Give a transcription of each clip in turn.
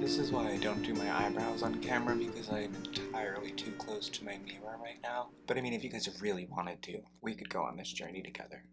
This is why I don't do my eyebrows on camera, because I am entirely too close to my mirror right now. But I mean, if you guys really wanted to, we could go on this journey together.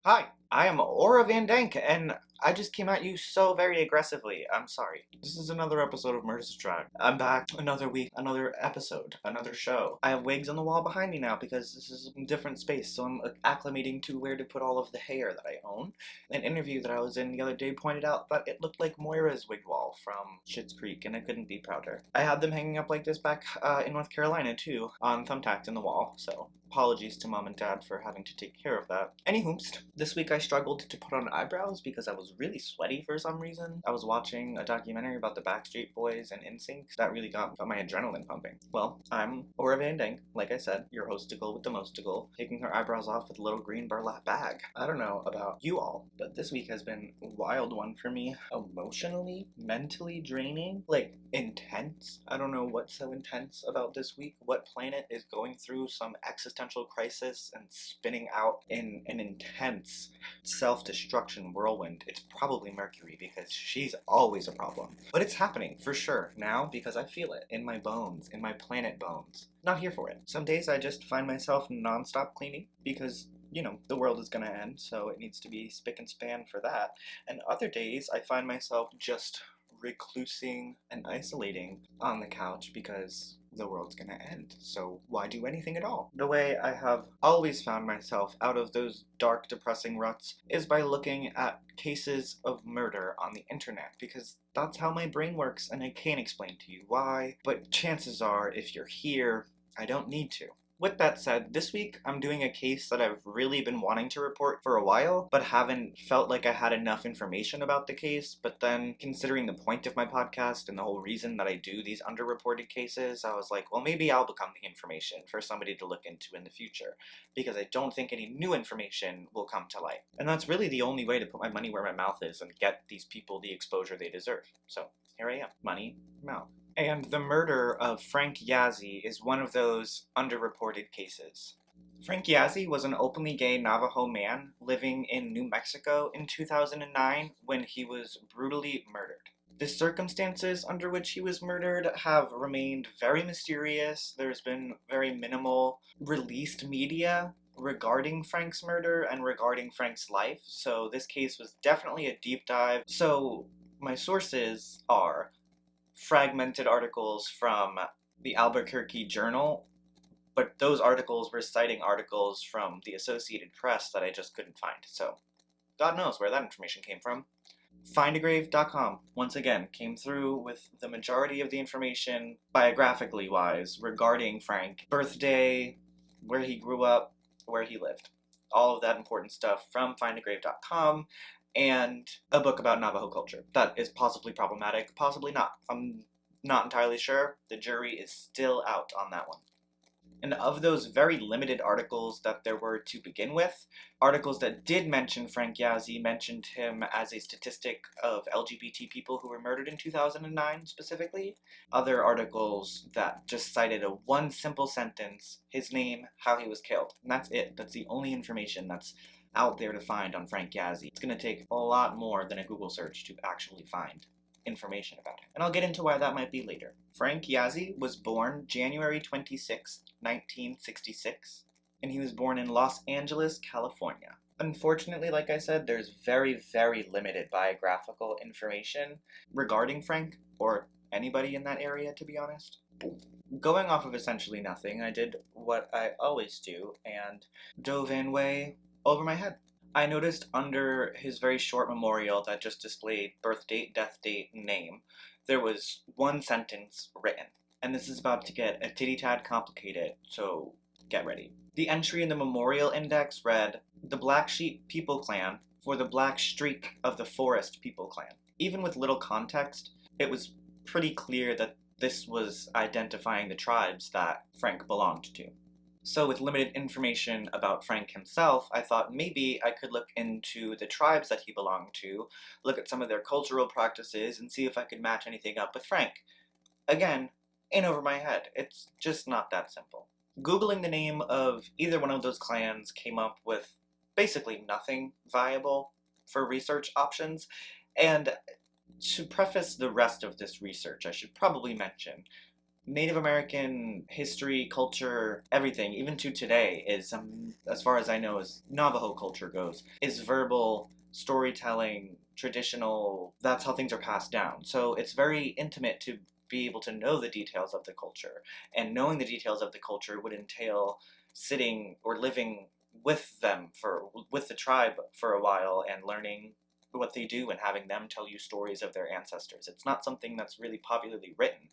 Hi, I am Aura Van Dank, and I just came at you so very aggressively. I'm sorry. This is another episode of Murder's Drag. I'm back. Another week, another episode, another show. I have wigs on the wall behind me now because this is a different space, so I'm acclimating to where to put all of the hair that I own. An interview that I was in the other day pointed out that it looked like Moira's wig wall from Schitt's Creek, and I couldn't be prouder. I had them hanging up like this back in North Carolina, too, on thumbtacks in the wall, so apologies to mom and dad for having to take care of that. Anywhoomst, this week I struggled to put on eyebrows because I was really sweaty for some reason. I was watching a documentary about the Backstreet Boys and NSYNC that really got my adrenaline pumping. Well, I'm Aura Van Dank, like I said, your hosticle with the mosticle, taking her eyebrows off with a little green burlap bag. I don't know about you all, but this week has been a wild one for me. Emotionally, mentally draining, like intense. I don't know what's so intense about this week. What planet is going through some existential crisis and spinning out in an intense self-destruction whirlwind? It's probably Mercury, because she's always a problem. But it's happening for sure now because I feel it in my bones, in my planet bones. Not here for it. Some days I just find myself non-stop cleaning because the world is gonna end, so it needs to be spick and span for that. And other days I find myself just reclusing and isolating on the couch because the world's gonna end, so why do anything at all? The way I have always found myself out of those dark, depressing ruts is by looking at cases of murder on the internet, because that's how my brain works, and I can't explain to you why, but chances are, if you're here, I don't need to. With that said, this week I'm doing a case that I've really been wanting to report for a while, but haven't felt like I had enough information about the case. But then, considering the point of my podcast and the whole reason that I do these underreported cases, I was like, well, maybe I'll become the information for somebody to look into in the future, because I don't think any new information will come to light. And that's really the only way to put my money where my mouth is and get these people the exposure they deserve. So, here I am. Money, mouth. And the murder of Frank Yazzi is one of those underreported cases. Frank Yazzi was an openly gay Navajo man living in New Mexico in 2009 when he was brutally murdered. The circumstances under which he was murdered have remained very mysterious. There's been very minimal released media regarding Frank's murder and regarding Frank's life, so this case was definitely a deep dive. So my sources are fragmented articles from the Albuquerque Journal, but those articles were citing articles from the Associated Press that I just couldn't find, so God knows where that information came from. Findagrave.com, once again, came through with the majority of the information, biographically wise, regarding Frank. Birthday, where he grew up, where he lived. All of that important stuff from findagrave.com, and a book about Navajo culture that is possibly problematic, possibly not. I'm not entirely sure. The jury is still out on that one. And of those very limited articles that there were to begin with, articles that did mention Frank Yazzi mentioned him as a statistic of LGBT people who were murdered in 2009 specifically. Other articles that just cited a one simple sentence, his name, how he was killed. And that's it. That's the only information that's out there to find on Frank Yazzi. It's going to take a lot more than a Google search to actually find information about him. And I'll get into why that might be later. Frank Yazzi was born January 26, 1966, and he was born in Los Angeles, California. Unfortunately, like I said, there's very, very limited biographical information regarding Frank, or anybody in that area, to be honest. Going off of essentially nothing, I did what I always do, and dove in way over my head. I noticed under his very short memorial that just displayed birth date, death date, name, there was one sentence written. And this is about to get a titty-tad complicated, so get ready. The entry in the memorial index read, "The Black Sheep People Clan for the Black Streak of the Forest People Clan." Even with little context, it was pretty clear that this was identifying the tribes that Frank belonged to. So with limited information about Frank himself, I thought maybe I could look into the tribes that he belonged to, look at some of their cultural practices, and see if I could match anything up with Frank. Again, in over my head. It's just not that simple. Googling the name of either one of those clans came up with basically nothing viable for research options. And to preface the rest of this research, I should probably mention Native American history, culture, everything, even to today, is, as far as I know, as Navajo culture goes, is verbal storytelling, traditional. That's how things are passed down. So it's very intimate to be able to know the details of the culture. And knowing the details of the culture would entail sitting or living with them with the tribe for a while and learning what they do and having them tell you stories of their ancestors. It's not something that's really popularly written.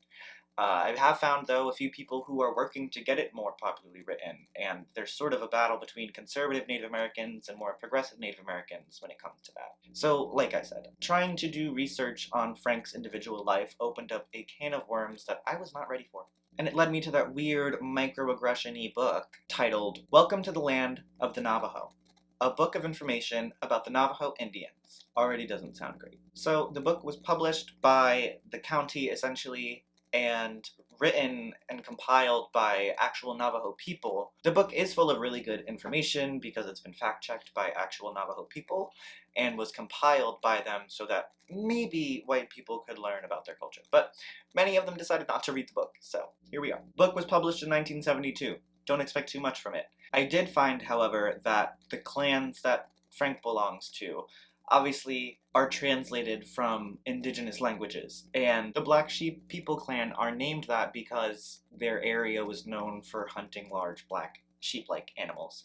I have found, though, a few people who are working to get it more popularly written, and there's sort of a battle between conservative Native Americans and more progressive Native Americans when it comes to that. So, like I said, trying to do research on Frank's individual life opened up a can of worms that I was not ready for. And it led me to that weird microaggression-y book titled Welcome to the Land of the Navajo, a book of information about the Navajo Indians. Already doesn't sound great. So, the book was published by the county, essentially, and written and compiled by actual Navajo people. The book is full of really good information because it's been fact-checked by actual Navajo people and was compiled by them so that maybe white people could learn about their culture. But many of them decided not to read the book, so here we are. The book was published in 1972. Don't expect too much from it. I did find, however, that the clans that Frank belongs to obviously are translated from indigenous languages. And the Black Sheep People Clan are named that because their area was known for hunting large black sheep-like animals.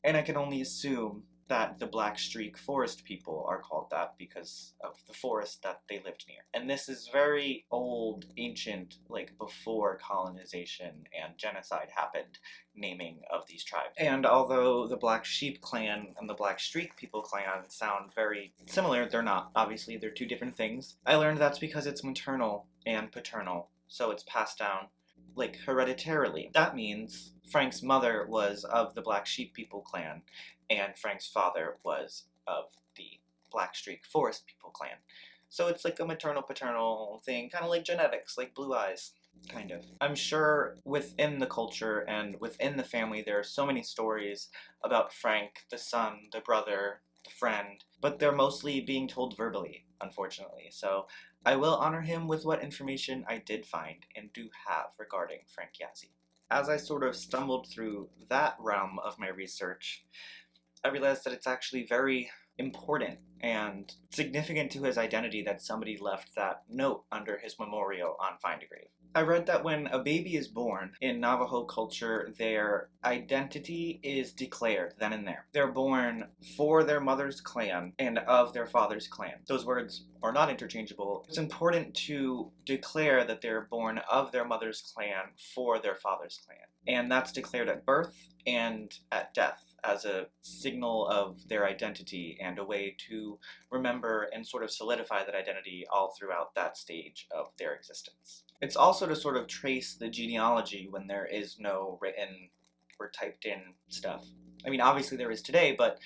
And I can only assume that the Black Streak Forest people are called that because of the forest that they lived near. And this is very old, ancient, like before colonization and genocide happened, naming of these tribes. And although the Black Sheep Clan and the Black Streak People Clan sound very similar, they're not. Obviously, they're two different things. I learned that's because it's maternal and paternal, so it's passed down like hereditarily. That means Frank's mother was of the Black Sheep People Clan, and Frank's father was of the Black Streak Forest People Clan. So it's like a maternal-paternal thing, kind of like genetics, like blue eyes, kind of. I'm sure within the culture and within the family there are so many stories about Frank, the son, the brother, the friend, but they're mostly being told verbally, unfortunately. So I will honor him with what information I did find and do have regarding Frank Yazzi. As I sort of stumbled through that realm of my research, I realized that it's actually very important and significant to his identity that somebody left that note under his memorial on Find a Grave. I read that when a baby is born in Navajo culture, their identity is declared then and there. They're born for their mother's clan and of their father's clan. Those words are not interchangeable. It's important to declare that they're born of their mother's clan for their father's clan. And that's declared at birth and at death as a signal of their identity and a way to remember and sort of solidify that identity all throughout that stage of their existence. It's also to sort of trace the genealogy when there is no written or typed in stuff. I mean, obviously there is today, but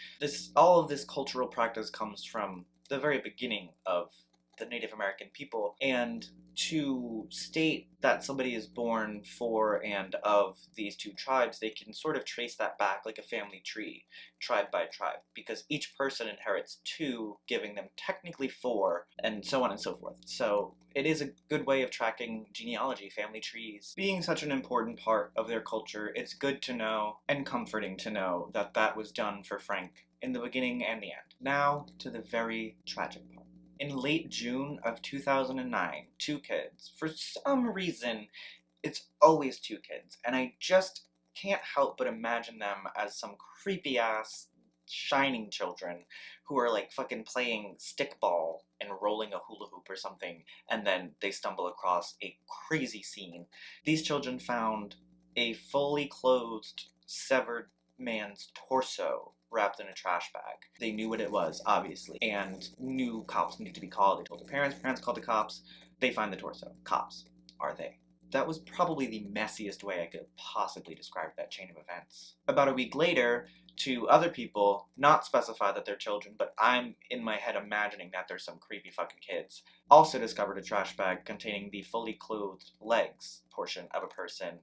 all of this cultural practice comes from the very beginning of the Native American people, and to state that somebody is born for and of these two tribes, they can sort of trace that back like a family tree, tribe by tribe, because each person inherits two, giving them technically four, and so on and so forth. So it is a good way of tracking genealogy, family trees. Being such an important part of their culture, it's good to know and comforting to know that that was done for Frank in the beginning and the end. Now to the very tragic part. In late June of 2009, two kids, for some reason, it's always two kids, and I just can't help but imagine them as some creepy-ass shining children who are like fucking playing stickball and rolling a hula hoop or something, and then they stumble across a crazy scene. These children found a fully clothed, severed man's torso wrapped in a trash bag. They knew what it was, obviously, and knew cops needed to be called. They told their parents called the cops. They find the torso. Cops. Are they? That was probably the messiest way I could possibly describe that chain of events. About a week later, two other people, not specify that they're children, but I'm in my head imagining that they're some creepy fucking kids, also discovered a trash bag containing the fully clothed legs portion of a person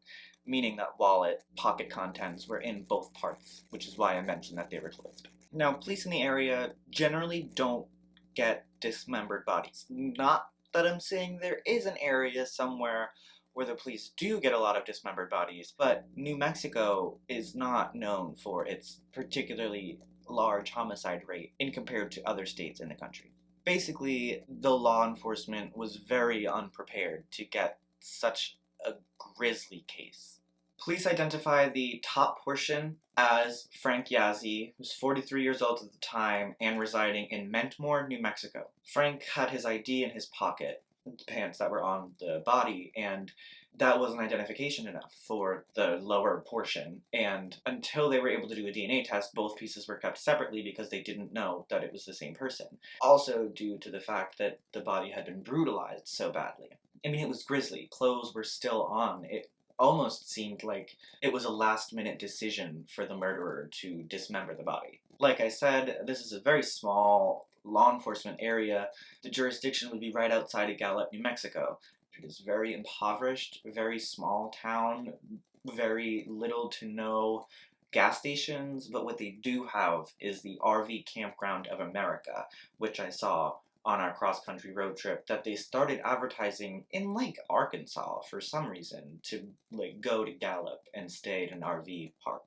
meaning that wallet, pocket contents were in both parts, which is why I mentioned that they were closed. Now, police in the area generally don't get dismembered bodies. Not that I'm saying there is an area somewhere where the police do get a lot of dismembered bodies, but New Mexico is not known for its particularly large homicide rate in compared to other states in the country. Basically, the law enforcement was very unprepared to get such a grisly case. Police identify the top portion as Frank Yazzi, who was 43 years old at the time and residing in Mentmore, New Mexico. Frank had his ID in his pocket, the pants that were on the body, and that wasn't identification enough for the lower portion. And until they were able to do a DNA test, both pieces were kept separately because they didn't know that it was the same person. Also due to the fact that the body had been brutalized so badly. I mean, it was grisly. Clothes were still on. It almost seemed like it was a last-minute decision for the murderer to dismember the body. Like I said, this is a very small law enforcement area. The jurisdiction would be right outside of Gallup, New Mexico. It is very impoverished, very small town, very little to no gas stations, but what they do have is the RV Campground of America, which I saw on our cross-country road trip, that they started advertising in, like, Arkansas for some reason to, like, go to Gallup and stay at an RV park.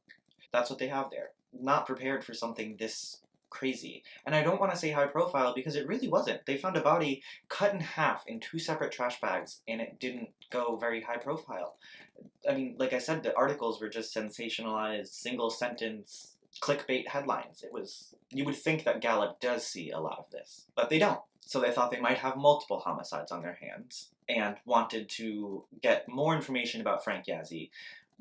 That's what they have there. Not prepared for something this crazy. And I don't want to say high profile because it really wasn't. They found a body cut in half in 2 separate trash bags and it didn't go very high profile. I mean, like I said, the articles were just sensationalized, single sentence, clickbait headlines. You would think that Gallup does see a lot of this, but they don't. So they thought they might have multiple homicides on their hands and wanted to get more information about Frank Yazzi.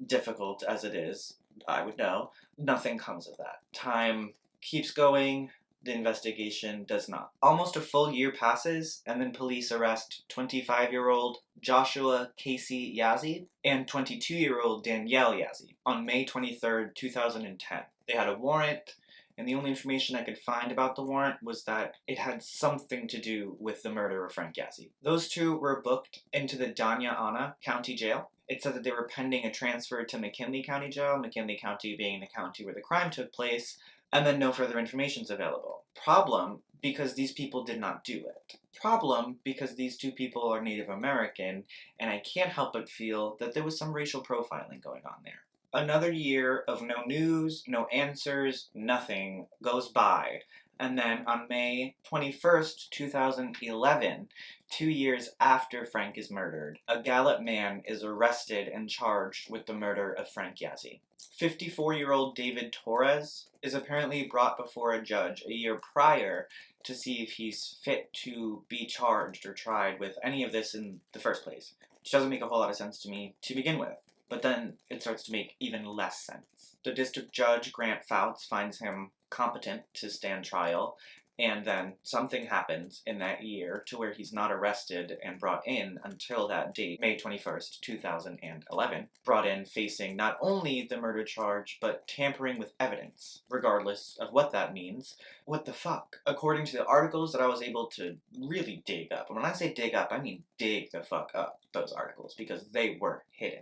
Difficult as it is, I would know, nothing comes of that. Time keeps going, the investigation does not. Almost a full year passes, and then police arrest 25-year-old Joshua Casey Yazzi and 22-year-old Danielle Yazzi on May 23rd, 2010. They had a warrant, and the only information I could find about the warrant was that it had something to do with the murder of Frank Yazzi. Those two were booked into the Dania Ana County Jail. It said that they were pending a transfer to McKinley County Jail, McKinley County being the county where the crime took place, and then no further information is available. Problem, because these people did not do it. Problem, because these two people are Native American, and I can't help but feel that there was some racial profiling going on there. Another year of no news, no answers, nothing goes by. And then on May 21st, 2011, 2 years after Frank is murdered, a Gallup man is arrested and charged with the murder of Frank Yazzi. 54-year-old David Torres is apparently brought before a judge a year prior to see if he's fit to be charged or tried with any of this in the first place, which doesn't make a whole lot of sense to me to begin with. But then it starts to make even less sense. The district judge, Grant Fouts, finds him competent to stand trial, and then something happens in that year to where he's not arrested and brought in until that date, May 21st, 2011. Brought in facing not only the murder charge, but tampering with evidence, regardless of what that means. What the fuck? According to the articles that I was able to really dig up, and when I say dig up, I mean dig the fuck up those articles, because they were hidden.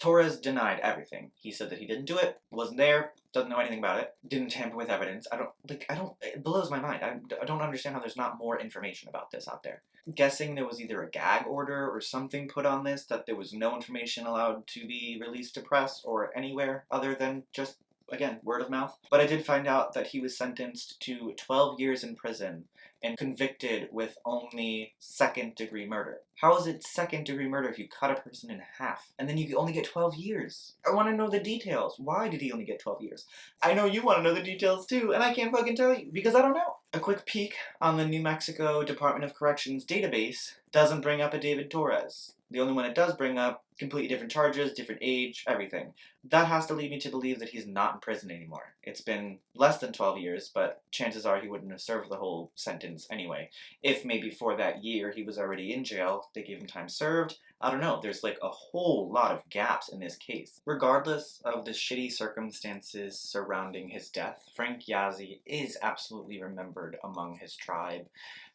Torres denied everything. He said that he didn't do it, wasn't there, doesn't know anything about it, didn't tamper with evidence. It blows my mind. I don't understand how there's not more information about this out there. I'm guessing there was either a gag order or something put on this, that there was no information allowed to be released to press or anywhere other than just, again, word of mouth. But I did find out that he was sentenced to 12 years in prison and convicted with only second-degree murder. How is it second-degree murder if you cut a person in half and then you only get 12 years? I want to know the details. Why did he only get 12 years? I know you want to know the details too, and I can't fucking tell you because I don't know. A quick peek on the New Mexico Department of Corrections database doesn't bring up a David Torres. The only one it does bring up, completely different charges, different age, everything. That has to lead me to believe that he's not in prison anymore. It's been less than 12 years, but chances are he wouldn't have served the whole sentence anyway. If maybe for that year he was already in jail, they gave him time served. I don't know, there's like a whole lot of gaps in this case. Regardless of the shitty circumstances surrounding his death, Frank Yazzi is absolutely remembered among his tribe,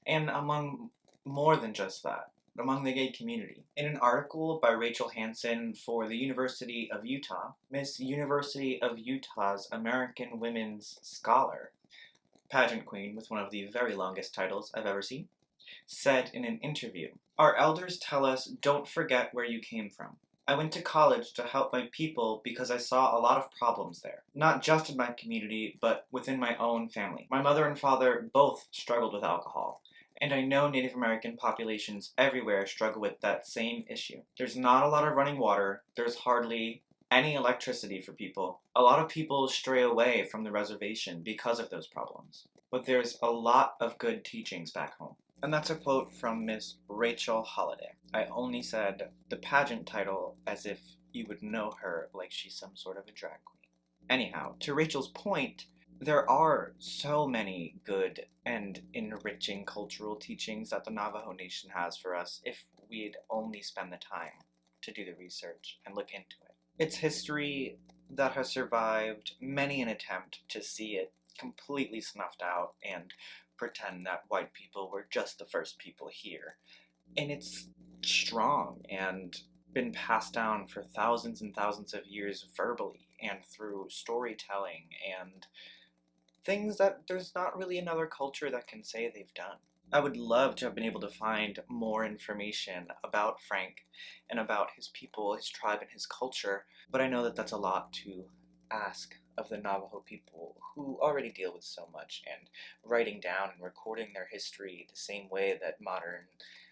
and among more than just that. among the gay community. In an article by Rachel Hansen for the University of Utah, Miss University of Utah's American Women's Scholar, pageant queen with one of the very longest titles I've ever seen, said in an interview, "Our elders tell us, don't forget where you came from. I went to college to help my people because I saw a lot of problems there. Not just in my community, but within my own family. My mother and father both struggled with alcohol. And I know Native American populations everywhere struggle with that same issue. There's not a lot of running water. There's hardly any electricity for people. A lot of people stray away from the reservation because of those problems. But there's a lot of good teachings back home." And that's a quote from Miss Rachel Holiday. I only said the pageant title as if you would know her like she's some sort of a drag queen. Anyhow, to Rachel's point, there are so many good and enriching cultural teachings that the Navajo Nation has for us if we'd only spend the time to do the research and look into it. It's history that has survived many an attempt to see it completely snuffed out and pretend that white people were just the first people here. And it's strong and been passed down for thousands and thousands of years verbally and through storytelling and things that there's not really another culture that can say they've done. I would love to have been able to find more information about Frank and about his people, his tribe, and his culture, but I know that that's a lot to ask of the Navajo people who already deal with so much, and writing down and recording their history the same way that modern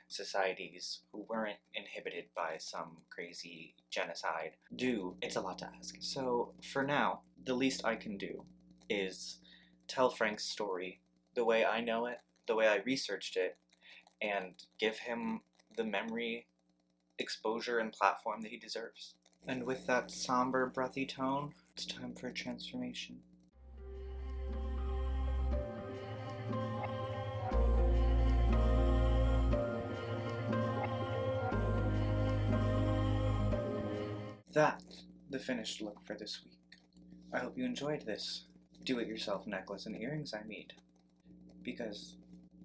societies who weren't inhibited by some crazy genocide do. It's a lot to ask. So for now, the least I can do is tell Frank's story the way I know it, the way I researched it, and give him the memory, exposure, and platform that he deserves. And with that somber, breathy tone, it's time for a transformation. That's the finished look for this week. I hope you enjoyed this do-it-yourself necklace and earrings I made, because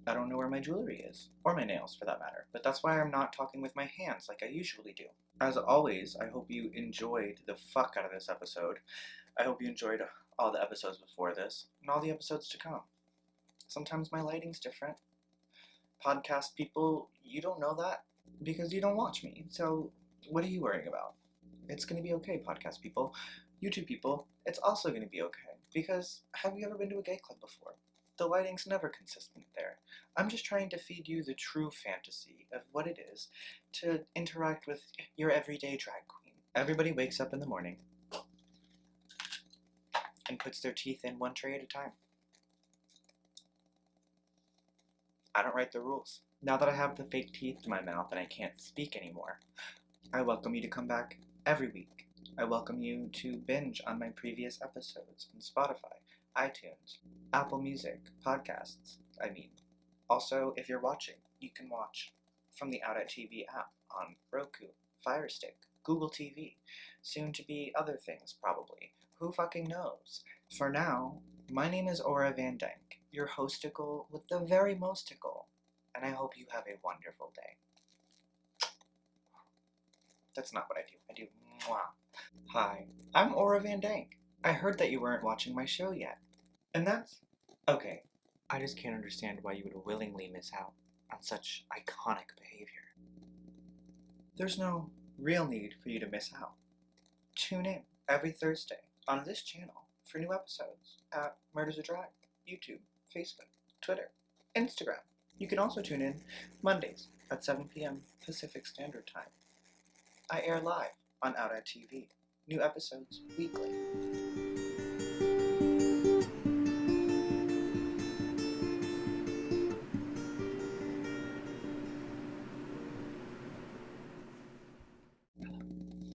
I don't know where my jewelry is, or my nails for that matter, but that's why I'm not talking with my hands like I usually do. As always, I hope you enjoyed the fuck out of this episode. I hope you enjoyed all the episodes before this, and all the episodes to come. Sometimes my lighting's different. Podcast people, you don't know that, because you don't watch me, so what are you worrying about? It's gonna be okay, podcast people. YouTube people, it's also gonna be okay, because have you ever been to a gay club before? The lighting's never consistent there. I'm just trying to feed you the true fantasy of what it is to interact with your everyday drag queen. Everybody wakes up in the morning and puts their teeth in one tray at a time. I don't write the rules. Now that I have the fake teeth in my mouth and I can't speak anymore, I welcome you to come back every week. I welcome you to binge on my previous episodes on Spotify, iTunes, Apple Music, podcasts, Also, if you're watching, you can watch from the Out at TV app on Roku, Fire Stick, Google TV, soon to be other things probably. Who fucking knows? For now, my name is Aura Van Dyke, your hosticle with the very mosticle, and I hope you have a wonderful day. That's not what I do. I do mwah. Hi, I'm Aura Van Dyke. I heard that you weren't watching my show yet. And that's okay. I just can't understand why you would willingly miss out on such iconic behavior. There's no real need for you to miss out. Tune in every Thursday on this channel for new episodes at Murders of Drag, YouTube, Facebook, Twitter, Instagram. You can also tune in Mondays at 7 p.m. Pacific Standard Time. I air live on Out at TV. New episodes weekly.